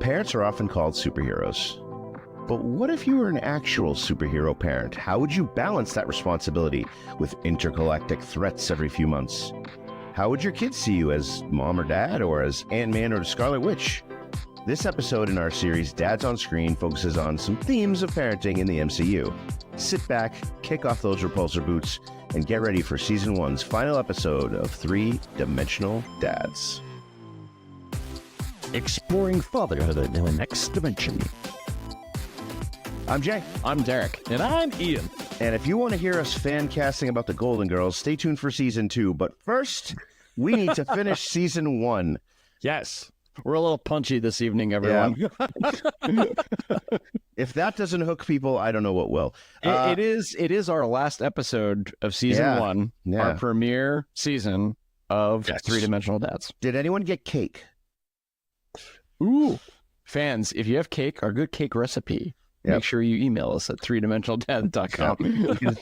Parents are often called superheroes. But what if you were an actual superhero parent? How would you balance that responsibility with intergalactic threats every few months? How would your kids see you, as mom or dad, or as Ant-Man or the Scarlet Witch? This episode in our series, Dads on Screen, focuses on some themes of parenting in the MCU. Sit back, kick off those repulsor boots, and get ready for Season 1's final episode of Three-Dimensional Dads. Exploring fatherhood in the next dimension. I'm Jay. I'm Derek. And I'm Ian. And if you want to hear us fan casting about the Golden Girls, stay tuned for Season 2. But first, we need to finish Season 1. Yes. We're a little punchy this evening, everyone. Yeah. If that doesn't hook people, I don't know what will. It is our last episode of Season 1, our premiere season of Three-Dimensional Dads. Did anyone get cake? Ooh. Fans, if you have cake or a good cake recipe, make sure you email us at threedimensionaldad.com.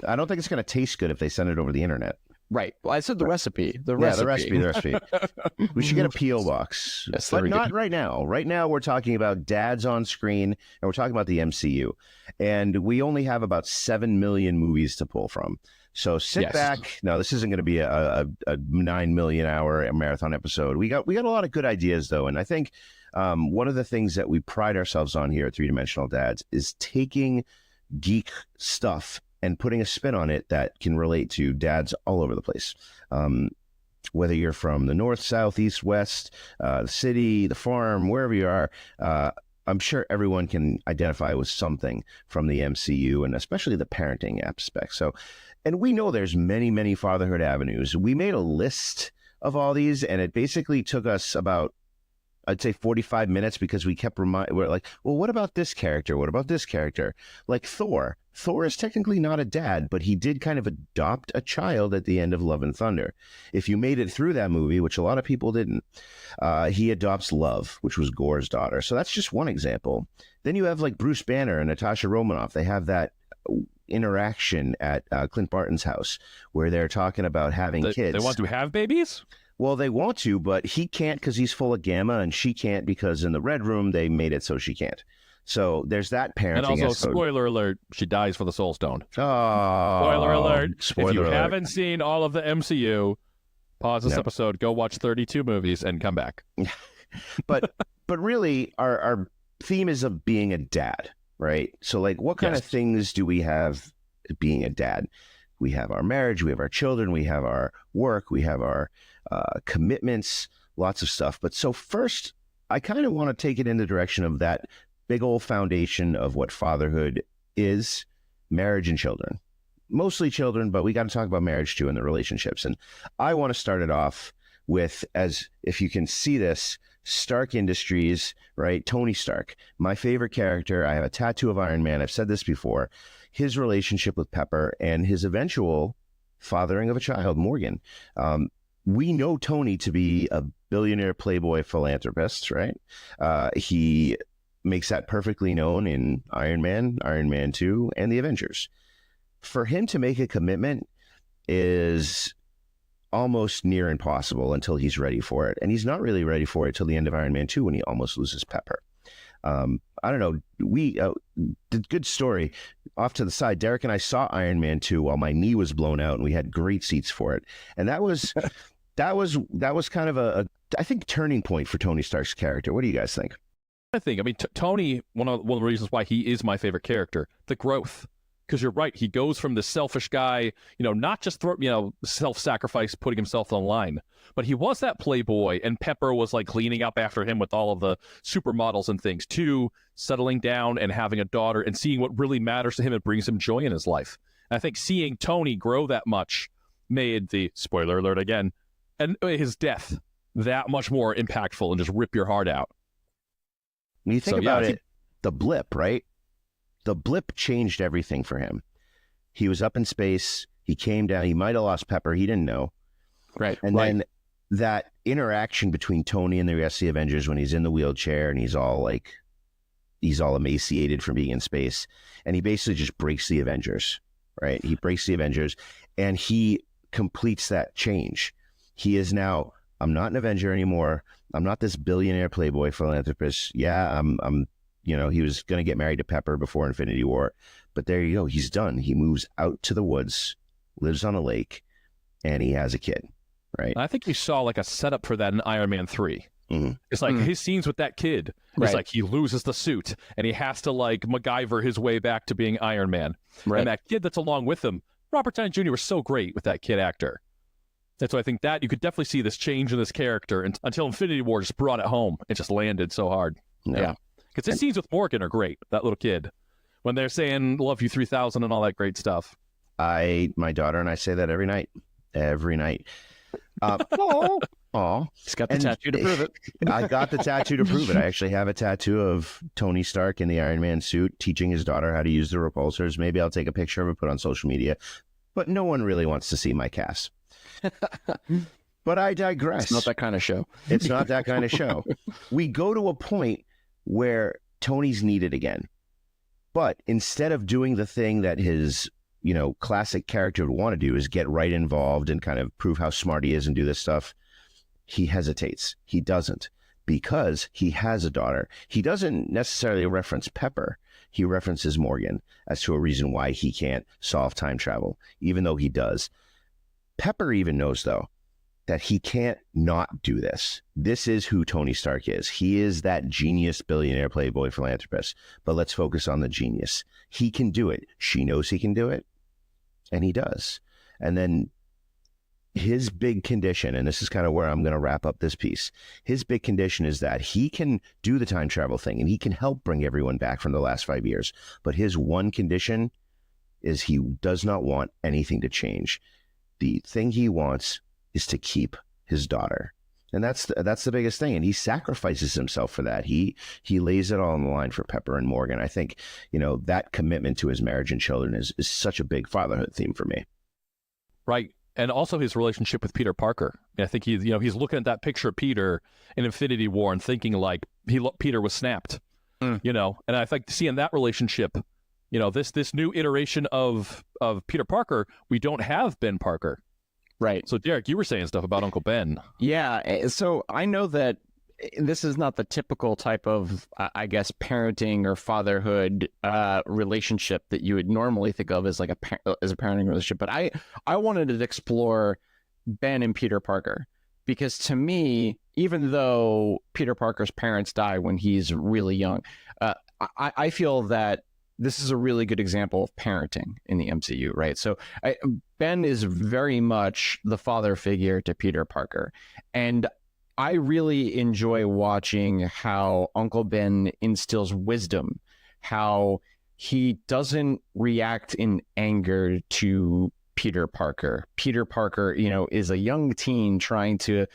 I don't think it's going to taste good if they send it over the internet. Right. Well, I said the recipe. The recipe. We should get a P.O. box. Yes, but not right now. Right now, we're talking about Dads on Screen, and we're talking about the MCU. And we only have about 7 million movies to pull from. So sit back. No, this isn't going to be a 9 million hour marathon episode. We got a lot of good ideas, though. And I think one of the things that we pride ourselves on here at Three-Dimensional Dads is taking geek stuff and putting a spin on it that can relate to dads all over the place. Whether you're from the north, south, east, west, the city, the farm, wherever you are, I'm sure everyone can identify with something from the MCU and especially the parenting aspect. So, and we know there's many, many fatherhood avenues. We made a list of all these, and it basically took us about, I'd say 45 minutes, because we kept we're like, well, what about this character? What about this character? Like Thor. Thor is technically not a dad, but he did kind of adopt a child at the end of Love and Thunder. If you made it through that movie, which a lot of people didn't, he adopts Love, which was Gore's daughter. So that's just one example. Then you have like Bruce Banner and Natasha Romanoff. They have that interaction at Clint Barton's house where they're talking about having kids. They want to have babies? Well, they want to, but he can't because he's full of gamma, and she can't because in the Red Room they made it so she can't. So there's that parenting. And also, episode. spoiler alert, she dies for the Soul Stone. Oh, spoiler alert. Spoiler if you alert. haven't seen all of the MCU, pause this episode, go watch 32 movies, and come back. but really, our theme is of being a dad, right? So, like, what kind of things do we have being a dad? We have our marriage, we have our children, we have our work, we have our commitments, lots of stuff. But so first, I kind of want to take it in the direction of that big old foundation of what fatherhood is, marriage and children. Mostly children, but we got to talk about marriage too and the relationships. And I want to start it off with, as if you can see this, Stark Industries, right? Tony Stark, my favorite character. I have a tattoo of Iron Man. I've said this before. His relationship with Pepper and his eventual fathering of a child, Morgan. We know Tony to be a billionaire playboy philanthropist, right? He makes that perfectly known in Iron Man 2, and the Avengers. For him to make a commitment is almost near impossible until he's ready for it. And he's not really ready for it till the end of Iron Man 2 when he almost loses Pepper. I don't know. Good story. Off to the side, Derek and I saw Iron Man 2 while my knee was blown out, and we had great seats for it. And that was kind of a I think, turning point for Tony Stark's character. What do you guys think? Tony, one of the reasons why he is my favorite character, the growth. Because you're right, he goes from this selfish guy, not just self-sacrifice, putting himself on the line, but he was that playboy, and Pepper was like cleaning up after him with all of the supermodels and things, to settling down and having a daughter and seeing what really matters to him and brings him joy in his life. And I think seeing Tony grow that much made the, spoiler alert again, and his death that much more impactful and just rip your heart out. When you think about it, the blip, right? The blip changed everything for him. He was up in space. He came down. He might have lost Pepper. He didn't know. Right. And then that interaction between Tony and the rest of the Avengers when he's in the wheelchair and he's all emaciated from being in space. And he basically just breaks the Avengers, right? He breaks the Avengers and he completes that change. He is now I'm not an Avenger anymore. I'm not this billionaire playboy philanthropist. Yeah, I'm he was going to get married to Pepper before Infinity War, but there you go. He's done. He moves out to the woods, lives on a lake, and he has a kid, right? I think we saw like a setup for that in Iron Man 3. Mm-hmm. It's like his scenes with that kid. It's like he loses the suit and he has to like MacGyver his way back to being Iron Man. Right. And that kid that's along with him, Robert Downey Jr. was so great with that kid actor. And so I think that you could definitely see this change in this character until Infinity War just brought it home. It just landed so hard. Yeah. Because his scenes with Morgan are great, that little kid. When they're saying love you 3000 and all that great stuff. My daughter and I say that every night. Every night. Oh, he's got the tattoo to prove it. I got the tattoo to prove it. I actually have a tattoo of Tony Stark in the Iron Man suit teaching his daughter how to use the repulsors. Maybe I'll take a picture of it, put it on social media. But no one really wants to see my cast. But I digress. It's not that kind of show. It's not that kind of show. We go to a point where Tony's needed again. But instead of doing the thing that his classic character would want to do, is get right involved and kind of prove how smart he is and do this stuff, he hesitates. He doesn't, because he has a daughter. He doesn't necessarily reference Pepper. He references Morgan as to a reason why he can't solve time travel, even though he does. Pepper even knows, though, that he can't not do this. This is who Tony Stark is. He is that genius billionaire playboy philanthropist. But let's focus on the genius. He can do it. She knows he can do it. And he does. And then his big condition, and this is kind of where I'm going to wrap up this piece. His big condition is that he can do the time travel thing and he can help bring everyone back from the last 5 years. But his one condition is he does not want anything to change. The thing he wants is to keep his daughter. And that's the biggest thing. And he sacrifices himself for that. He lays it all on the line for Pepper and Morgan. I think, that commitment to his marriage and children is such a big fatherhood theme for me. Right. And also his relationship with Peter Parker. I think he's looking at that picture of Peter in Infinity War and thinking like Peter was snapped, and I think seeing that relationship, this new iteration of Peter Parker, we don't have Ben Parker. Right. So Derek, you were saying stuff about Uncle Ben. Yeah. So I know that this is not the typical type of, I guess, parenting or fatherhood relationship that you would normally think of as like as a parenting relationship. But I wanted to explore Ben and Peter Parker, because to me, even though Peter Parker's parents die when he's really young, I feel that this is a really good example of parenting in the MCU, right? So Ben is very much the father figure to Peter Parker. And I really enjoy watching how Uncle Ben instills wisdom, how he doesn't react in anger to Peter Parker. Peter Parker, is a young teen trying to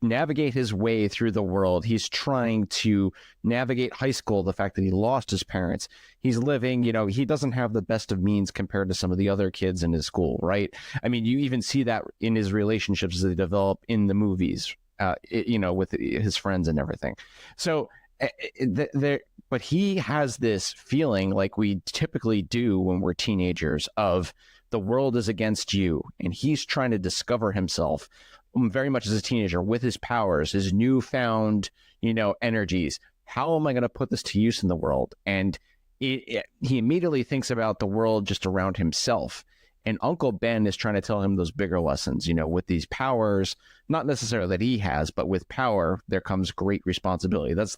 navigate his way through the world. He's trying to navigate high school, the fact that he lost his parents. He's living, he doesn't have the best of means compared to some of the other kids in his school, right? I mean, you even see that in his relationships as they develop in the movies, with his friends and everything. So, but he has this feeling like we typically do when we're teenagers of the world is against you, and he's trying to discover himself very much as a teenager with his powers, his newfound, energies. How am I going to put this to use in the world? And he immediately thinks about the world just around himself. And Uncle Ben is trying to tell him those bigger lessons, with these powers, not necessarily that he has, but with power, there comes great responsibility. That's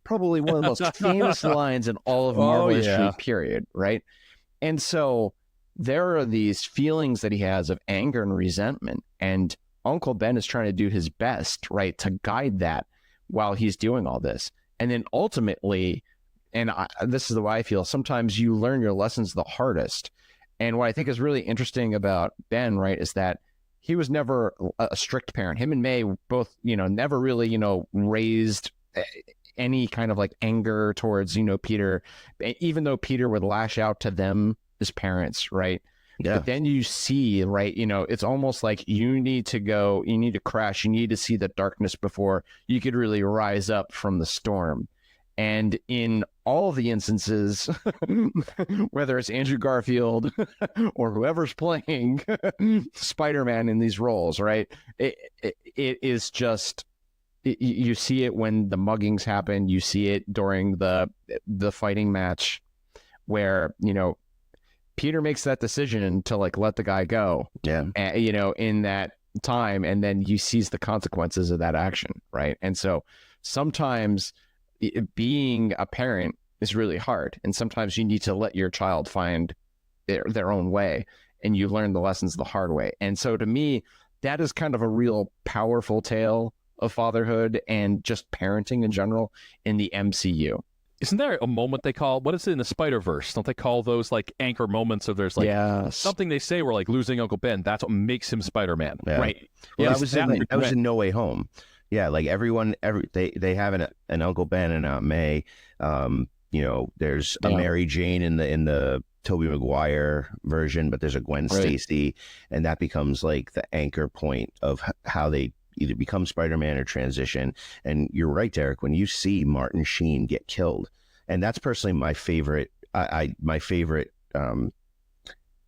probably one of the most famous lines in all of Marvel history, period, right? And so there are these feelings that he has of anger and resentment, and Uncle Ben is trying to do his best, right, to guide that while he's doing all this. And then ultimately, this is the way I feel, sometimes you learn your lessons the hardest. And what I think is really interesting about Ben, right, is that he was never a strict parent. Him and May both, never really, raised any kind of like anger towards, Peter, even though Peter would lash out to them as parents, right? Yeah. But then you see, right, it's almost like you need to crash, you need to see the darkness before you could really rise up from the storm. And in all the instances, whether it's Andrew Garfield or whoever's playing Spider-Man in these roles, right? It is just, you see it when the muggings happen. You see it during the fighting match where, Peter makes that decision to like let the guy go. Yeah. In that time, and then you sees the consequences of that action, right? And so sometimes being a parent is really hard, and sometimes you need to let your child find their own way, and you learn the lessons the hard way. And so to me, that is kind of a real powerful tale of fatherhood and just parenting in general in the MCU. Isn't there a moment they call, what is it in the Spider-Verse? Don't they call those like anchor moments of there's like something they say where like losing Uncle Ben, that's what makes him Spider-Man. Yeah. Right. Well, Yeah, I was in No Way Home. Yeah, like they have an Uncle Ben and Aunt May. There's a Mary Jane in the Tobey Maguire version, but there's a Gwen Stacy, and that becomes like the anchor point of how they either become Spider-Man or transition. And you're right, Derek, when you see Martin Sheen get killed, and that's personally my favorite. My favorite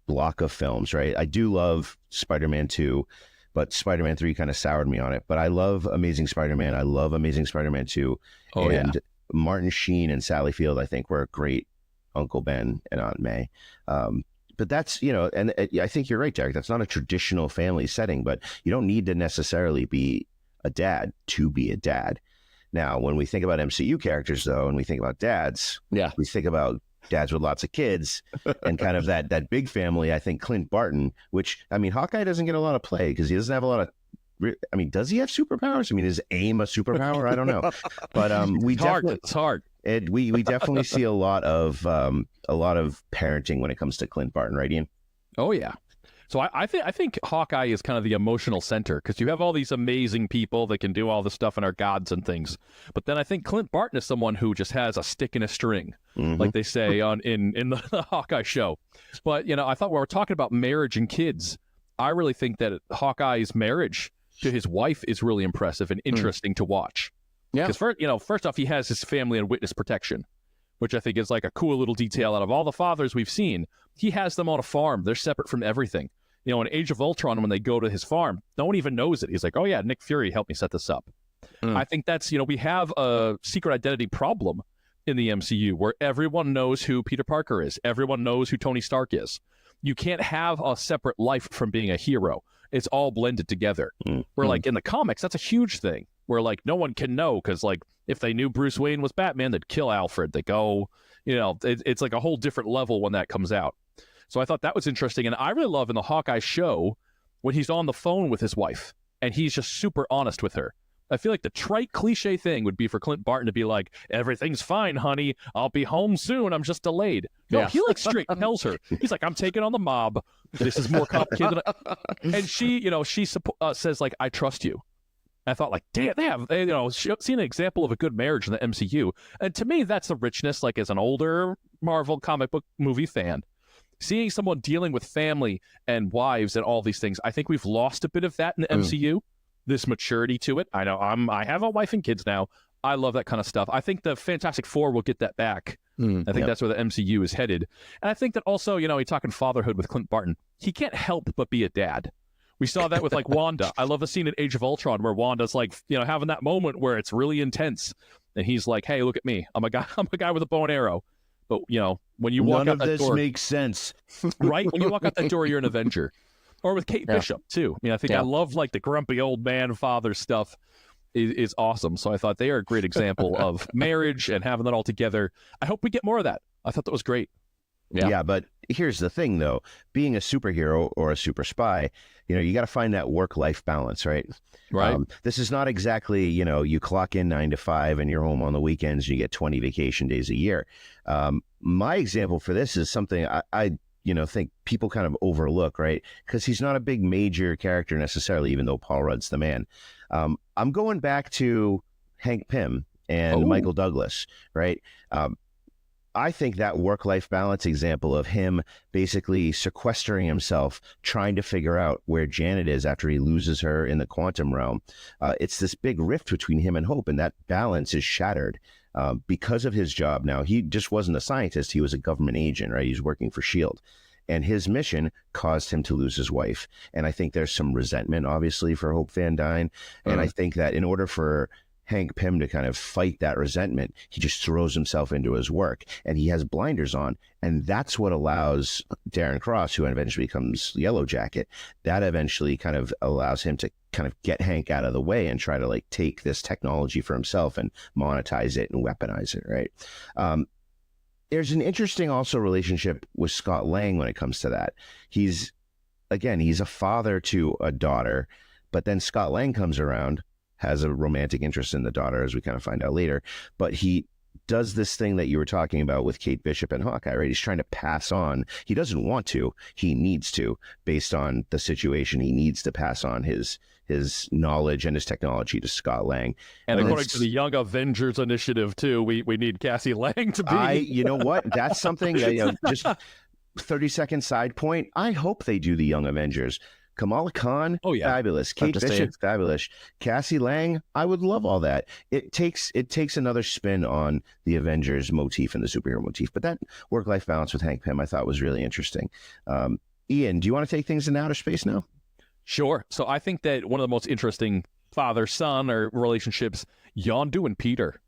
block of films. Right, I do love Spider-Man 2. But Spider-Man 3 kind of soured me on it. But I love Amazing Spider-Man. I love Amazing Spider-Man 2. And Martin Sheen and Sally Field, I think, were a great Uncle Ben and Aunt May. But that's, and I think you're right, Derek. That's not a traditional family setting, but you don't need to necessarily be a dad to be a dad. Now, when we think about MCU characters, though, and we think about dads, we think about dads with lots of kids and kind of that big family. I think Clint Barton, which, I mean, Hawkeye doesn't get a lot of play because he doesn't have a lot of, I mean, does he have superpowers? I mean, is AIM a superpower? I don't know. But it's hard. We definitely see a lot of parenting when it comes to Clint Barton, right, Ian? Oh, yeah. So I think Hawkeye is kind of the emotional center because you have all these amazing people that can do all this stuff and are gods and things. But then I think Clint Barton is someone who just has a stick and a string, like they say in the Hawkeye show. But, I thought when we're talking about marriage and kids, I really think that Hawkeye's marriage to his wife is really impressive and interesting to watch. Yeah. Because first off, he has his family and witness protection, which I think is like a cool little detail. Out of all the fathers we've seen, he has them on a farm. They're separate from everything. In Age of Ultron, when they go to his farm, no one even knows it. He's like, oh yeah, Nick Fury helped me set this up. I think that's, we have a secret identity problem in the MCU where everyone knows who Peter Parker is. Everyone knows who Tony Stark is. You can't have a separate life from being a hero. It's all blended together. Where like in the comics, that's a huge thing where like no one can know because like if they knew Bruce Wayne was Batman, they'd kill Alfred. They go, it's like a whole different level when that comes out. So I thought that was interesting. And I really love in the Hawkeye show when he's on the phone with his wife and he's just super honest with her. I feel like the trite cliche thing would be for Clint Barton to be like, everything's fine, honey. I'll be home soon. I'm just delayed. No, he like straight tells her. He's like, I'm taking on the mob. This is more complicated. And she, she says like, I trust you. And I thought like, damn, they have seen an example of a good marriage in the MCU. And to me, that's the richness, like as an older Marvel comic book movie fan. Seeing someone dealing with family and wives and all these things, I think we've lost a bit of that in the MCU, this maturity to it. I know I have a wife and kids now. I love that kind of stuff. I think the Fantastic Four will get that back. I think that's where the MCU is headed. And I think that also, you're talking fatherhood with Clint Barton. He can't help but be a dad. We saw that with like Wanda. I love the scene in Age of Ultron where Wanda's like, having that moment where it's really intense. And he's like, hey, look at me. I'm a guy with a bow and arrow. But, when you walk out that door... None of this makes sense. Right? When you walk out that door, you're an Avenger. Or with Kate Bishop, too. I think I love, like, the grumpy old man father stuff is awesome. So I thought they are a great example of marriage and having that all together. I hope we get more of that. I thought that was great. Yeah, but here's the thing, though. Being a superhero or a super spy, you got to find that work-life balance, right? Right. This is not exactly, you clock in 9 to 5 and you're home on the weekends and you get 20 vacation days a year. My example for this is something I think people kind of overlook, right? Because he's not a big major character necessarily, even though Paul Rudd's the man. I'm going back to Hank Pym and Michael Douglas, right? I think that work-life balance example of him basically sequestering himself, trying to figure out where Janet is after he loses her in the quantum realm. It's this big rift between him and Hope, and that balance is shattered. because of his job. Now, he just wasn't a scientist. He was a government agent, right? He was working for SHIELD. And his mission caused him to lose his wife. And I think there's some resentment, obviously, for Hope Van Dyne. And I think that in order for Hank Pym to kind of fight that resentment, he just throws himself into his work, and he has blinders on. And that's what allows Darren Cross, who eventually becomes Yellow Jacket, that eventually kind of allows him to kind of get Hank out of the way and try to like take this technology for himself and monetize it and weaponize it, right? There's an interesting also relationship with Scott Lang when it comes to that. He's a father to a daughter, but then Scott Lang comes around, has a romantic interest in the daughter, as we kind of find out later. But he does this thing that you were talking about with Kate Bishop and Hawkeye, right? He's trying to pass on. He doesn't want to. He needs to, based on the situation. He needs to pass on his knowledge and his technology to Scott Lang. And according to the Young Avengers Initiative, too, we need Cassie Lang to be. You know what? That's something that, just 30-second side point. I hope they do the Young Avengers. Kamala Khan, fabulous. Kate Bishop, fabulous. Cassie Lang, I would love all that. It takes another spin on the Avengers motif and the superhero motif. But that work-life balance with Hank Pym I thought was really interesting. Ian, do you want to take things in outer space now? Sure. So I think that one of the most interesting father-son or relationships, Yondu and Peter,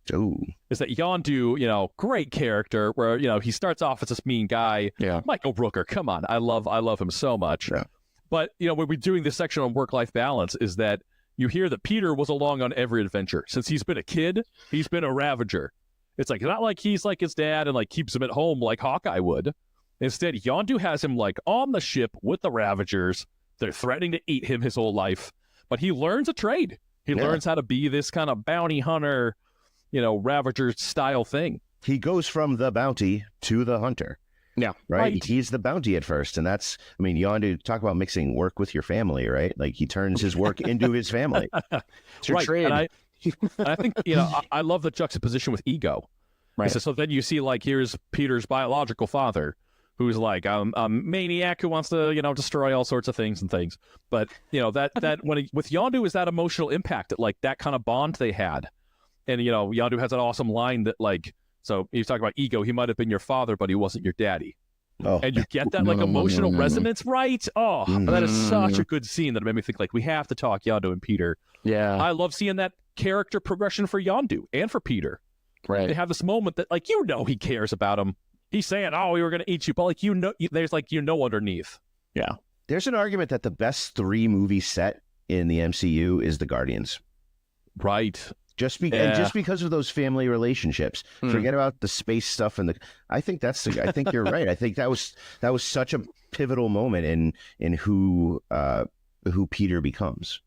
is that Yondu, great character where, he starts off as this mean guy. Yeah. Michael Rooker, come on. I love him so much. Yeah. But, when we're doing this section on work-life balance is that you hear that Peter was along on every adventure. Since he's been a kid, he's been a Ravager. It's like, not like he's like his dad and like keeps him at home like Hawkeye would. Instead, Yondu has him like on the ship with the Ravagers. They're threatening to eat him his whole life, but he learns a trade. He learns how to be this kind of bounty hunter, Ravager style thing. He goes from the bounty to the hunter. Yeah. Right. He's the bounty at first. And Yondu, talk about mixing work with your family, right? Like he turns his work into his family. It's your trade. And I think, I love the juxtaposition with Ego. Right. So then you see like, here's Peter's biological father, who's like a maniac who wants to, destroy all sorts of things. But, that with Yondu is that emotional impact, that like that kind of bond they had. And, Yondu has an awesome line that like, so he's talking about Ego, he might have been your father, but he wasn't your daddy. Oh. And you get that emotional resonance, right? Oh, that is such a good scene that made me think like, we have to talk Yondu and Peter. Yeah. I love seeing that character progression for Yondu and for Peter. Right. They have this moment that like, he cares about him. He's saying, "Oh, we were going to eat you," but like there's like underneath. Yeah, there's an argument that the best 3-movie set in the MCU is the Guardians. Right. Just because of those family relationships. Forget about the space stuff I think you're right. I think that was such a pivotal moment in who Peter becomes.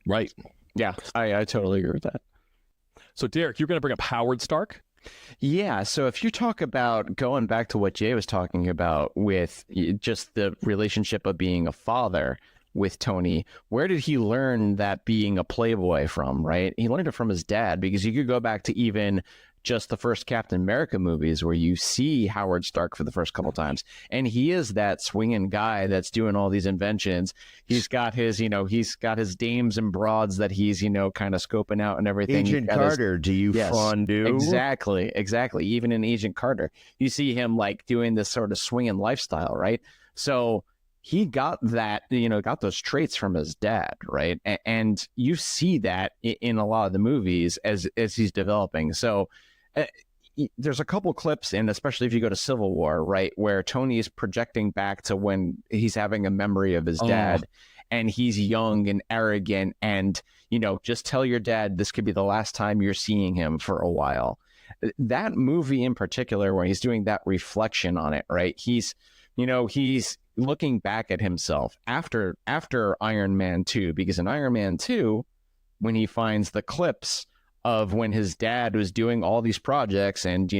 Right. Yeah, I totally agree with that. So Derek, you're going to bring up Howard Stark. Yeah, so if you talk about going back to what Jay was talking about with just the relationship of being a father with Tony, where did he learn that being a playboy from, right? He learned it from his dad, because you could go back to even just the first Captain America movies where you see Howard Stark for the first couple times, and he is that swinging guy that's doing all these inventions. He's got his, he's got his dames and broads that he's, kind of scoping out and everything. Agent Carter, do you fondue? Exactly. Even in Agent Carter, you see him like doing this sort of swinging lifestyle, right? So he got that, got those traits from his dad, right? And you see that in a lot of the movies as he's developing. So there's a couple clips, and especially if you go to Civil War, right, where Tony is projecting back to when he's having a memory of his dad, and he's young and arrogant, and, just tell your dad this could be the last time you're seeing him for a while. That movie in particular, where he's doing that reflection on it, right? He's looking back at himself after Iron Man 2, because in Iron Man 2, when he finds the clips of when his dad was doing all these projects and,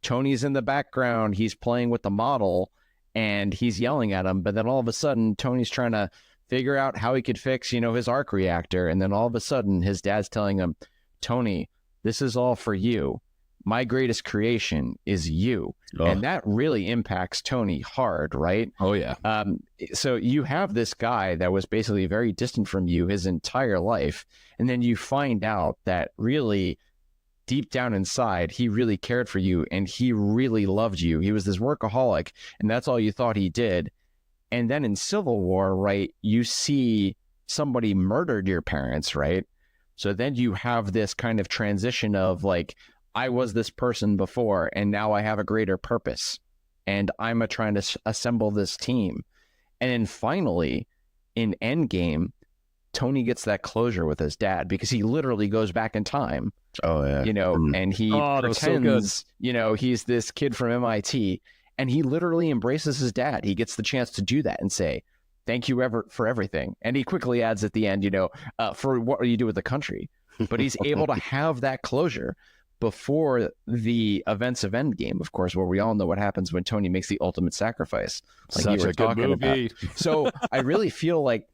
Tony's in the background, he's playing with the model and he's yelling at him. But then all of a sudden, Tony's trying to figure out how he could fix, his arc reactor. And then all of a sudden his dad's telling him, "Tony, this is all for you. My greatest creation is you." Oh. And that really impacts Tony hard, right? Oh, yeah. So you have this guy that was basically very distant from you his entire life. And then you find out that really deep down inside, he really cared for you and he really loved you. He was this workaholic, and that's all you thought he did. And then in Civil War, right, you see somebody murdered your parents, right? So then you have this kind of transition of like, I was this person before, and now I have a greater purpose, and I'm trying to assemble this team. And then finally, in Endgame, Tony gets that closure with his dad because he literally goes back in time, Oh yeah. and he that was so pretends, he's this kid from MIT, and he literally embraces his dad. He gets the chance to do that and say, thank you for everything. And he quickly adds at the end, for what you do with the country. But he's able to have that closure before the events of Endgame, of course, where we all know what happens when Tony makes the ultimate sacrifice. Like Such you were a good talking movie. about. So I really feel like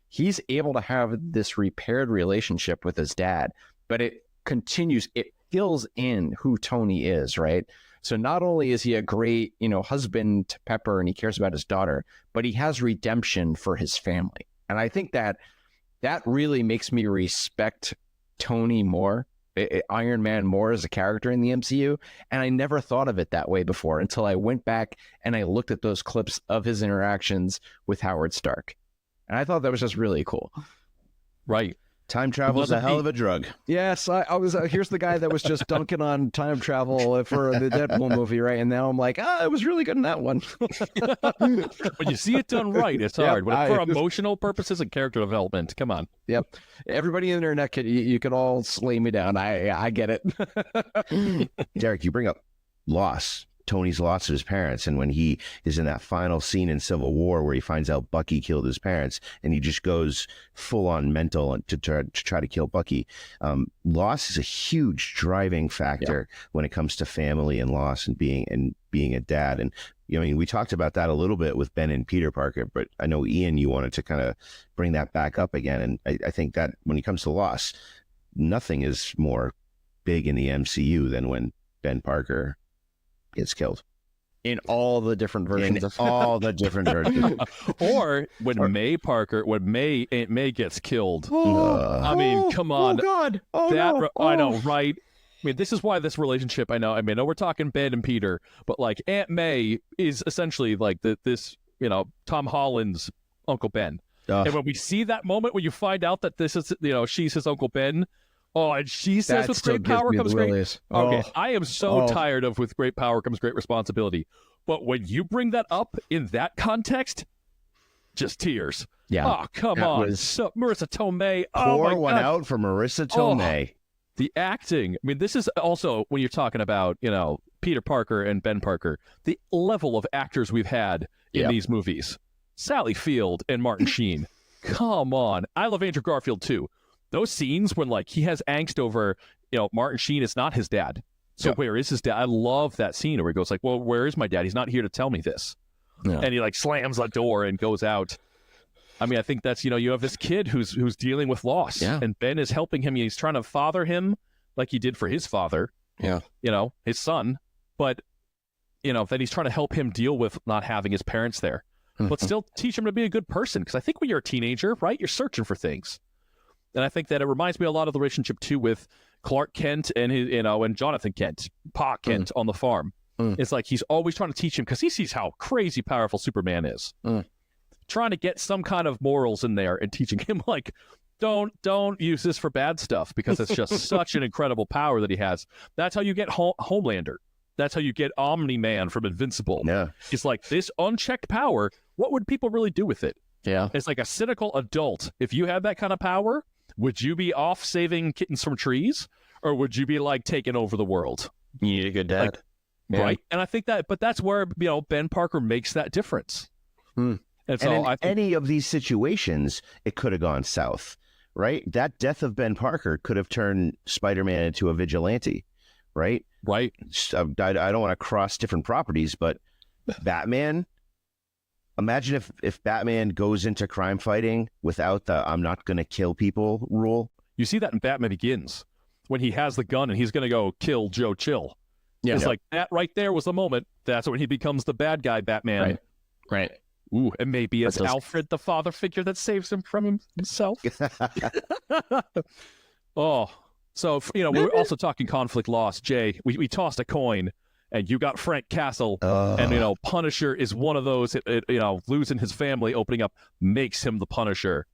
he's able to have this repaired relationship with his dad, but it continues, it fills in who Tony is, right? So not only is he a great, husband to Pepper and he cares about his daughter, but he has redemption for his family. And I think that really makes me respect Tony more, Iron Man more as a character in the MCU. And I never thought of it that way before until I went back and I looked at those clips of his interactions with Howard Stark. And I thought that was just really cool. Right. Time travel is a hell of a drug. Yes, I was. Here's the guy that was just dunking on time travel for the Deadpool movie, right? And now I'm like, it was really good in that one. When you see it done right, it's hard. But for emotional purposes and character development, come on. Yep. Everybody in the internet, you could all slay me down. I get it. Derek, you bring up loss. Tony's loss of his parents, and when he is in that final scene in Civil War where he finds out Bucky killed his parents, and he just goes full on mental to try to kill Bucky. Loss is a huge driving factor when it comes to family and loss and being a dad. And we talked about that a little bit with Ben and Peter Parker, but I know Ian, you wanted to kind of bring that back up again. And I think that when it comes to loss, nothing is more big in the MCU than when Ben Parker gets killed in all the different versions or when Aunt May gets killed. I mean, come on. Oh God. I know, right? I mean, this is why this relationship, I know we're talking Ben and Peter, but like Aunt May is essentially like this Tom Holland's Uncle Ben. And when we see that moment when you find out that this is she's his Uncle Ben, and she says with great power comes great... Okay, I am so tired of with great power comes great responsibility. But when you bring that up in that context, just tears. Yeah. Oh, come on. So, Marissa Tomei. Pour one out for Marissa Tomei. The acting. I mean, this is also, when you're talking about, Peter Parker and Ben Parker, the level of actors we've had in these movies. Sally Field and Martin Sheen. Come on. I love Andrew Garfield, too. Those scenes when he has angst over, Martin Sheen is not his dad. So where is his dad? I love that scene where he goes well, where is my dad? He's not here to tell me this. Yeah. And he slams the door and goes out. I mean, I think that's, you have this kid who's dealing with loss and Ben is helping him. He's trying to father him like he did for his father, his son. But, then he's trying to help him deal with not having his parents there, but still teach him to be a good person. Because I think when you're a teenager, right, you're searching for things. And I think that it reminds me a lot of the relationship, too, with Clark Kent and his, and Jonathan Kent, Pa Kent on the farm. It's like he's always trying to teach him because he sees how crazy powerful Superman is. Trying to get some kind of morals in there and teaching him, don't use this for bad stuff because it's just such an incredible power that he has. That's how you get Homelander. That's how you get Omni-Man from Invincible. Yeah. It's like this unchecked power. What would people really do with it? Yeah. It's like a cynical adult. If you had that kind of power, would you be off saving kittens from trees, or would you be taking over the world? You need a good dad, right? And I think but that's where Ben Parker makes that difference. And so in any of these situations, it could have gone south, right? That death of Ben Parker could have turned Spider-Man into a vigilante, right? Right. I don't want to cross different properties, but Batman. Imagine if Batman goes into crime fighting without the I'm not going to kill people rule. You see that in Batman Begins when he has the gun and he's going to go kill Joe Chill. Yeah. It's like that right there was the moment. That's when he becomes the bad guy Batman. Right. Ooh, and maybe it's Alfred, the father figure, that saves him from himself. So, we're also talking conflict loss. Jay, we tossed a coin, and you got Frank Castle, and, Punisher is one of those, losing his family, opening up, makes him the Punisher.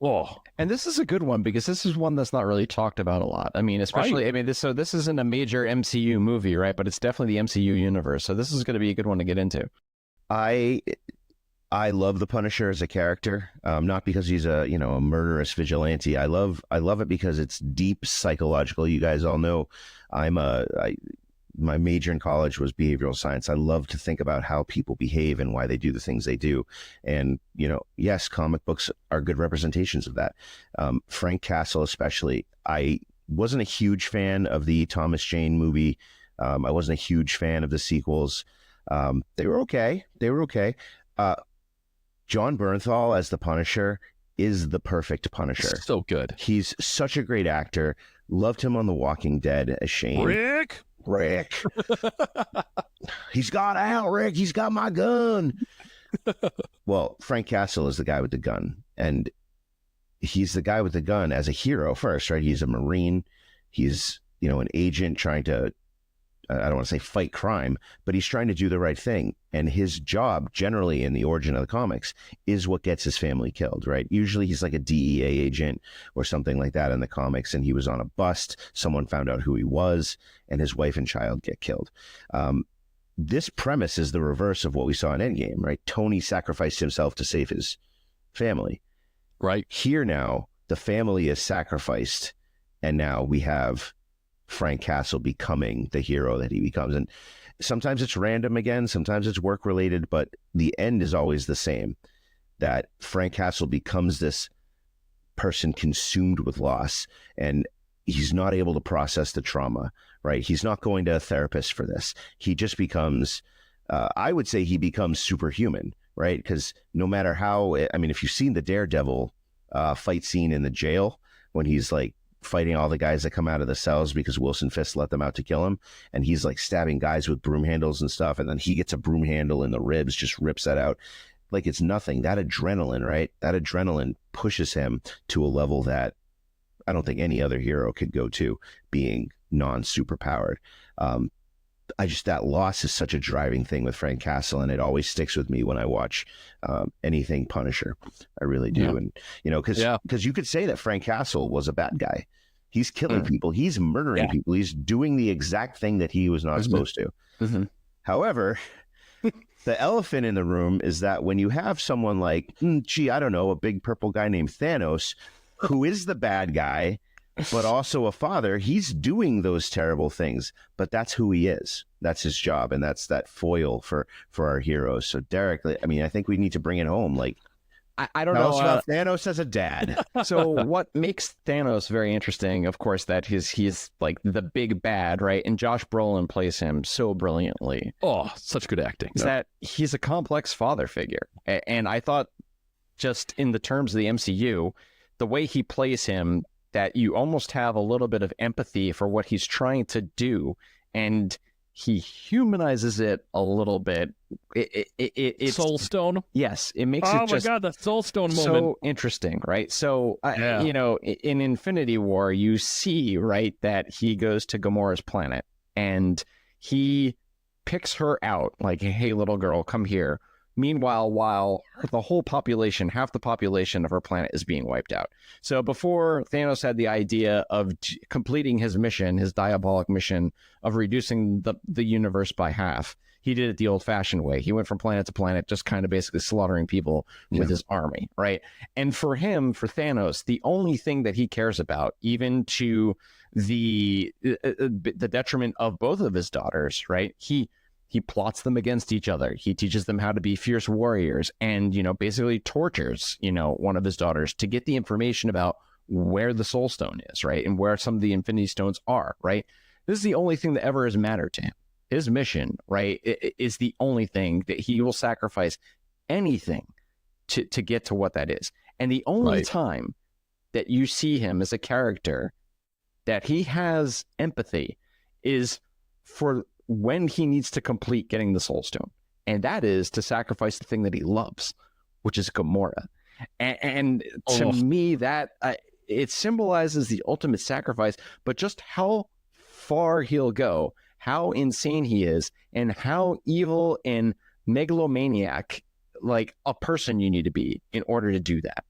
Oh. And this is a good one because this is one that's not really talked about a lot. I mean, especially, Right. this isn't a major MCU movie, right? But it's definitely the MCU universe. So this is going to be a good one to get into. I love the Punisher as a character, not because he's a murderous vigilante. I love it because it's deep psychological. You guys all know my major in college was behavioral science. I love to think about how people behave and why they do the things they do. And yes, comic books are good representations of that. Frank Castle, especially. I wasn't a huge fan of the Thomas Jane movie. I wasn't a huge fan of the sequels. They were okay. John Bernthal as the Punisher is the perfect Punisher. So good. He's such a great actor. Loved him on The Walking Dead as Shane. Rick. He's got out, Rick. He's got my gun. Well, Frank Castle is the guy with the gun. And he's the guy with the gun as a hero first, right? He's a Marine. He's, an agent trying to, I don't want to say fight crime, but he's trying to do the right thing. And his job, generally in the origin of the comics, is what gets his family killed, right? Usually he's like a DEA agent or something like that in the comics, and he was on a bust. Someone found out who he was, and his wife and child get killed. This premise is the reverse of what we saw in Endgame, right? Tony sacrificed himself to save his family. Right. Here now, the family is sacrificed, and now we have Frank Castle becoming the hero that he becomes. And sometimes it's random again, sometimes it's work related, but the end is always the same, that Frank Castle becomes this person consumed with loss, and he's not able to process the trauma, right? He's not going to a therapist for this. He just becomes, I would say he becomes superhuman, right? Because no matter how, if you've seen the Daredevil fight scene in the jail, when he's like fighting all the guys that come out of the cells because Wilson Fisk let them out to kill him, and he's like stabbing guys with broom handles and stuff, and then he gets a broom handle in the ribs, just rips that out like it's nothing. That adrenaline, right? That adrenaline pushes him to a level that I don't think any other hero could go to, being non-super powered. That loss is such a driving thing with Frank Castle, and it always sticks with me when I watch anything Punisher. I really do. Yeah. And because you could say that Frank Castle was a bad guy. He's killing people. He's murdering people. He's doing the exact thing that he was not supposed to. Mm-hmm. However, the elephant in the room is that when you have someone like, I don't know, a big purple guy named Thanos, who is the bad guy, but also a father, he's doing those terrible things, but that's who he is. That's his job, and that's that foil for our heroes. So Derek, I think we need to bring it home. Like, I don't tell know us about Thanos as a dad. So what makes Thanos very interesting, of course, that he's like the big bad, right? And Josh Brolin plays him so brilliantly. Oh, such good acting. Is that he's a complex father figure. And I thought, just in the terms of the MCU, the way he plays him, that you almost have a little bit of empathy for what he's trying to do, and he humanizes it a little bit. It's Soul Stone. Yes, it makes Oh it just my God, the Soul Stone so moment. interesting, right? So, Yeah. In Infinity War, you see, right, that he goes to Gamora's planet and he picks her out, like, hey, little girl, come here. Meanwhile, while the whole population, half the population of her planet is being wiped out. So before Thanos had the idea of completing his mission, his diabolic mission of reducing the universe by half, he did it the old-fashioned way. He went from planet to planet, just kind of basically slaughtering people with his army, right? And for him, for Thanos, the only thing that he cares about, even to the detriment of both of his daughters, right? He plots them against each other. He teaches them how to be fierce warriors, and, basically tortures, one of his daughters to get the information about where the Soul Stone is, right? And where some of the Infinity Stones are, right? This is the only thing that ever has mattered to him. His mission, right, is the only thing that he will sacrifice anything to get to what that is. And the only time that you see him as a character that he has empathy is for when he needs to complete getting the Soul Stone. And that is to sacrifice the thing that he loves, which is Gamora. And to me, that it symbolizes the ultimate sacrifice, but just how far he'll go, how insane he is, and how evil and megalomaniac like a person you need to be in order to do that.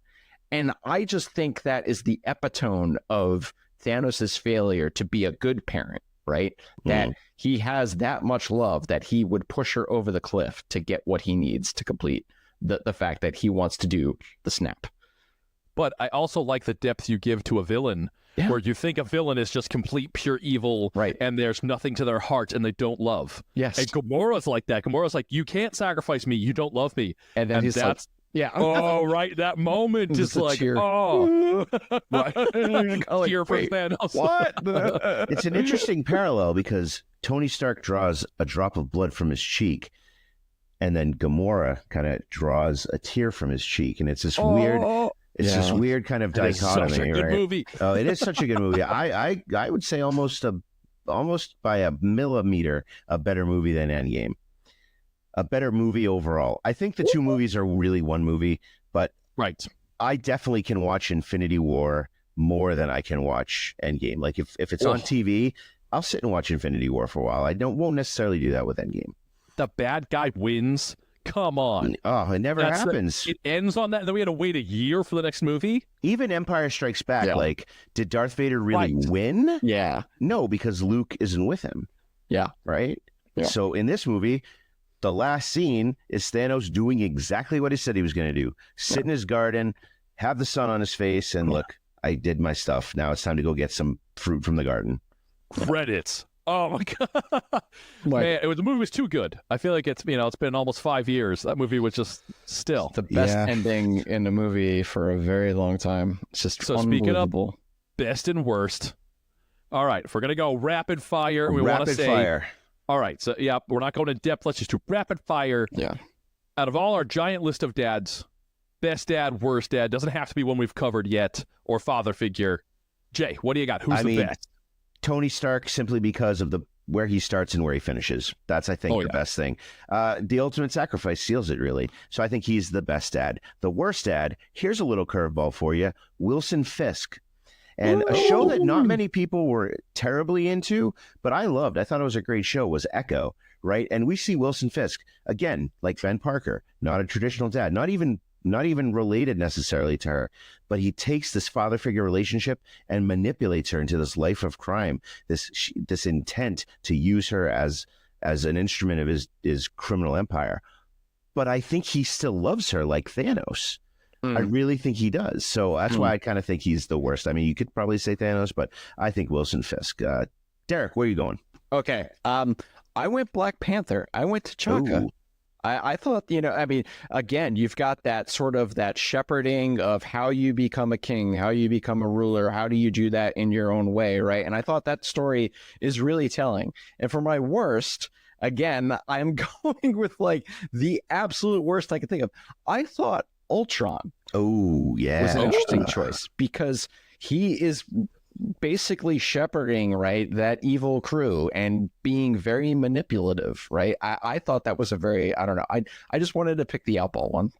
And I just think that is the epitome of Thanos' failure to be a good parent, right? That he has that much love that he would push her over the cliff to get what he needs to complete the fact that he wants to do the snap. But I also like the depth you give to a villain, where you think a villain is just complete pure evil, right? And there's nothing to their heart and they don't love. Yes. And Gamora's like that. Gamora's like, you can't sacrifice me. You don't love me. And then he's that's, yeah. Oh, right. That moment is like, tear. oh. Right. Tear for Thanos. What? It's an interesting parallel because Tony Stark draws a drop of blood from his cheek, and then Gamora kind of draws a tear from his cheek, and it's this weird. It's this weird kind of dichotomy, such a good right? movie. Oh, it is such a good movie. I would say almost by a millimeter a better movie than Endgame. A better movie overall. I think the two movies are really one movie, but right. I definitely can watch Infinity War more than I can watch Endgame. Like if it's on TV, I'll sit and watch Infinity War for a while. won't necessarily do that with Endgame. The bad guy wins. Come on. Oh, it never happens. It ends on that. And then we had to wait a year for the next movie. Even Empire Strikes Back, like, did Darth Vader really win? Yeah. No, because Luke isn't with him. Yeah. Right? Yeah. So in this movie, the last scene is Thanos doing exactly what he said he was going to do. Sit in his garden, have the sun on his face, and look, I did my stuff. Now it's time to go get some fruit from the garden. Credits. Oh my god, man! The movie was too good. I feel like it's been almost 5 years. That movie was just still the best ending in a movie for a very long time. It's just speaking of best and worst. All right, if we're gonna go rapid fire, we want to say fire. All right, so we're not going in depth. Let's just do rapid fire. Yeah. Out of all our giant list of dads, best dad, worst dad, doesn't have to be one we've covered yet, or father figure. Jay, what do you got? Who's the best? Tony Stark, simply because of where he starts and where he finishes. That's, I think, the best thing. The ultimate sacrifice seals it, really. So I think he's the best dad. The worst dad, here's a little curveball for you, Wilson Fisk. And a show that not many people were terribly into, but I loved, I thought it was a great show, was Echo, right? And we see Wilson Fisk, again, like Ben Parker, not a traditional dad, not even related necessarily to her, but he takes this father figure relationship and manipulates her into this life of crime, this intent to use her as an instrument of his criminal empire. But I think he still loves her like Thanos. I really think he does. So that's why I kind of think he's the worst. I mean, you could probably say Thanos, but I think Wilson Fisk. Derek, where are you going? Okay. I went Black Panther. I went T'Chaka. I thought, I mean, again, you've got that sort of that shepherding of how you become a king, how you become a ruler, how do you do that in your own way, right? And I thought that story is really telling. And for my worst, again, I'm going with like the absolute worst I could think of. I thought Ultron was an interesting choice because he is basically shepherding, right, that evil crew and being very manipulative, right? I thought that was a very, I don't know, I just wanted to pick the outball one.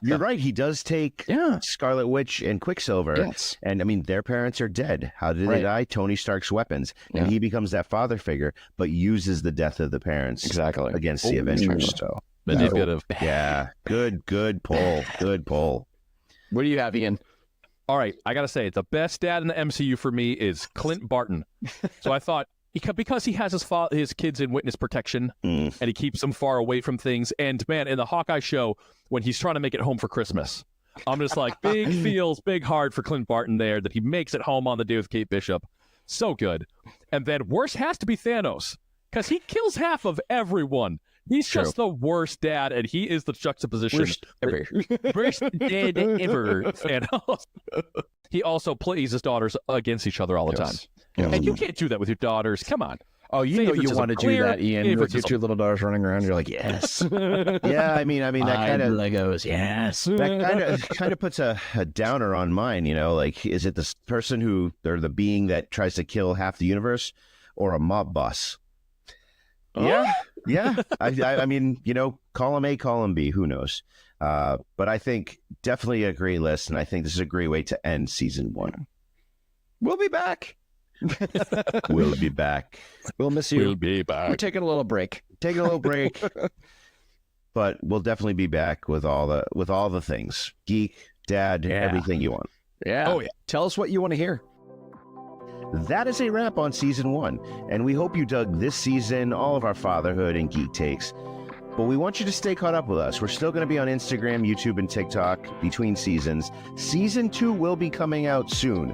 You're right. He does take Scarlet Witch and Quicksilver. Yes. And I mean, their parents are dead. How did they die? Tony Stark's weapons. And he becomes that father figure, but uses the death of the parents against the Avengers. So manipulative. Yeah. Good pull. Good pull. What do you have, Ian? All right, I got to say, the best dad in the MCU for me is Clint Barton. So I thought, because he has his kids in witness protection, and he keeps them far away from things, and man, in the Hawkeye show, when he's trying to make it home for Christmas, I'm just like, big heart for Clint Barton there, that he makes it home on the day with Kate Bishop. So good. And then worst has to be Thanos, because he kills half of everyone. He's just the worst dad, and he is the juxtaposition. Worst ever. Worst dad ever, Thanos. He also plays his daughters against each other all the time. Yes. And you can't do that with your daughters. Come on. Oh, you know you want to do that, Ian. With your two little daughters running around, you're like, yes. Yeah, I mean that kind of Legos, yes. That kind of puts a downer on mine. Like, is it this person or the being that tries to kill half the universe, or a mob boss? Yeah. I mean, Column A, column B, who knows? But I think definitely a great list, and I think this is a great way to end season 1. We'll be back. We'll be back. We'll miss you. We'll be We're back. taking a little break. Taking a little break, but we'll definitely be back with all the things. Geek, dad, everything you want. Yeah. Oh, yeah. Tell us what you want to hear. That is a wrap on season 1, and we hope you dug this season, all of our fatherhood and geek takes. But we want you to stay caught up with us. We're still going to be on Instagram, YouTube, and TikTok between seasons. Season 2 will be coming out soon.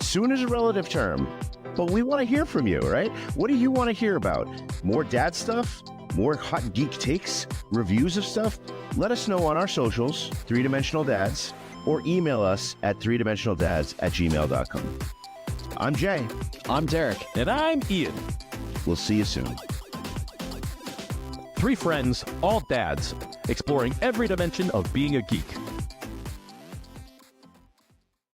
Soon is a relative term, but we want to hear from you, right? What do you want to hear about? More dad stuff? More hot geek takes? Reviews of stuff? Let us know on our socials, 3Dimensional Dads, or email us at 3dimensionaldads@gmail.com. I'm Jay. I'm Derek. And I'm Ian. We'll see you soon. 3 friends, all dads, exploring every dimension of being a geek.